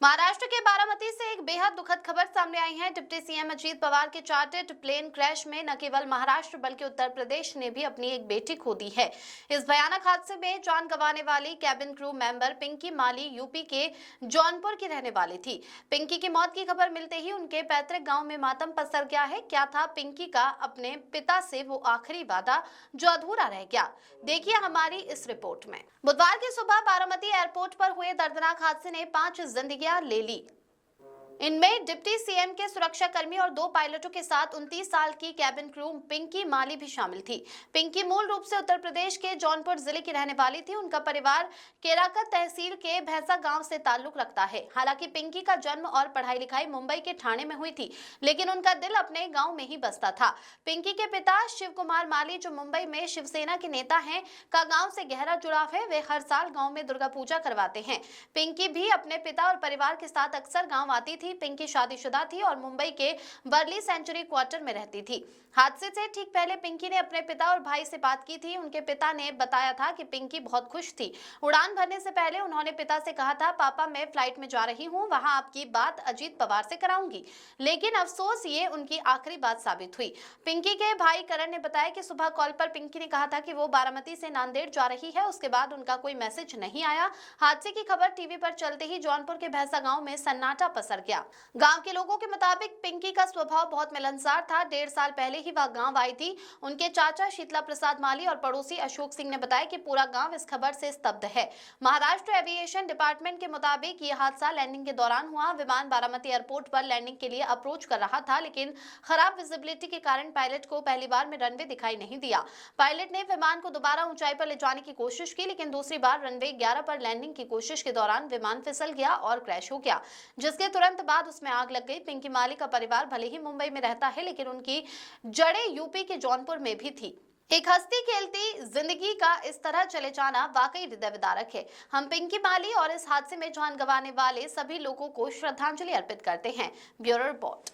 महाराष्ट्र के बारामती से एक बेहद दुखद खबर सामने आई है। डिप्टी सीएम अजीत पवार के चार्टर्ड प्लेन क्रैश में न केवल महाराष्ट्र बल्कि उत्तर प्रदेश ने भी अपनी एक बेटी खो दी है। इस भयानक हादसे में जान गंवाने वाली कैबिन क्रू मेंबर पिंकी माली यूपी के जौनपुर की रहने वाली थी। पिंकी की मौत की खबर मिलते ही उनके पैतृक गाँव में मातम पसर गया है। क्या था पिंकी का अपने पिता से वो आखिरी वादा जो अधूरा रह गया, देखिए हमारी इस रिपोर्ट में। बुधवार की सुबह बारामती एयरपोर्ट पर हुए दर्दनाक हादसे ने 5 जिंदगियां ले ली। इनमें डिप्टी सीएम के सुरक्षा कर्मी और 2 पायलटों के साथ 29 साल की कैबिन क्रू पिंकी माली भी शामिल थी। पिंकी मूल रूप से उत्तर प्रदेश के जौनपुर जिले की रहने वाली थी। उनका परिवार केराकत तहसील के भैंसा गांव से ताल्लुक रखता है। हालांकि पिंकी का जन्म और पढ़ाई लिखाई मुंबई के ठाणे में हुई थी, लेकिन उनका दिल अपने गाँव में ही बसता था। पिंकी के पिता शिव कुमार माली, जो मुंबई में शिवसेना के नेता हैं, का गाँव से गहरा जुड़ाव है। वे हर साल गाँव में दुर्गा पूजा करवाते हैं। पिंकी भी अपने पिता और परिवार के साथ अक्सर गाँव आती थी। पिंकी शादीशुदा थी और मुंबई के वर्ली सेंचुरी क्वार्टर में रहती थी। हादसे से ठीक पहले पिंकी ने अपने पिता और भाई से बात की थी। उनके पिता ने बताया था कि पिंकी बहुत खुश थी। उड़ान भरने से पहले उन्होंने पिता से कहा था, पापा मैं फ्लाइट में जा रही हूँ, वहां आपकी बात अजीत पवार से कराऊंगी। लेकिन अफसोस ये उनकी आखिरी बात साबित हुई। पिंकी के भाई करण ने बताया कि सुबह कॉल पर पिंकी ने कहा था कि वो बारामती से नांदेड़ जा रही है। उसके बाद उनका कोई मैसेज नहीं आया। हादसे की खबर टीवी पर चलते ही जौनपुर के भैंसा गांव में सन्नाटा पसर गया। गांव के लोगों के मुताबिक पिंकी का स्वभाव बहुत मिलनसार था। 1.5 साल पहले ही वह गांव आई थी। उनके चाचा शीतला प्रसाद माली और पड़ोसी अशोक सिंह ने बताया कि पूरा गांव इस खबर से स्तब्ध है। महाराष्ट्र एविएशन डिपार्टमेंट के मुताबिक ये हादसा लैंडिंग के दौरान हुआ। विमान बारामती एयरपोर्ट पर लैंडिंग के लिए अप्रोच कर रहा था, लेकिन खराब विजिबिलिटी के कारण पायलट को पहली बार में रनवे दिखाई नहीं दिया। पायलट ने विमान को दोबारा ऊंचाई पर ले जाने की कोशिश की, लेकिन दूसरी बार रनवे 11 पर लैंडिंग की कोशिश के दौरान विमान फिसल गया और क्रैश हो गया, जिसके तुरंत बाद उसमें आग लग गई। पिंकी माली का परिवार भले ही मुंबई में रहता है, लेकिन उनकी जड़ें यूपी के जौनपुर में भी थी। एक हंसती खेलती जिंदगी का इस तरह चले जाना वाकई हृदय विदारक है। हम पिंकी माली और इस हादसे में जान गंवाने वाले सभी लोगों को श्रद्धांजलि अर्पित करते हैं। Bureau report.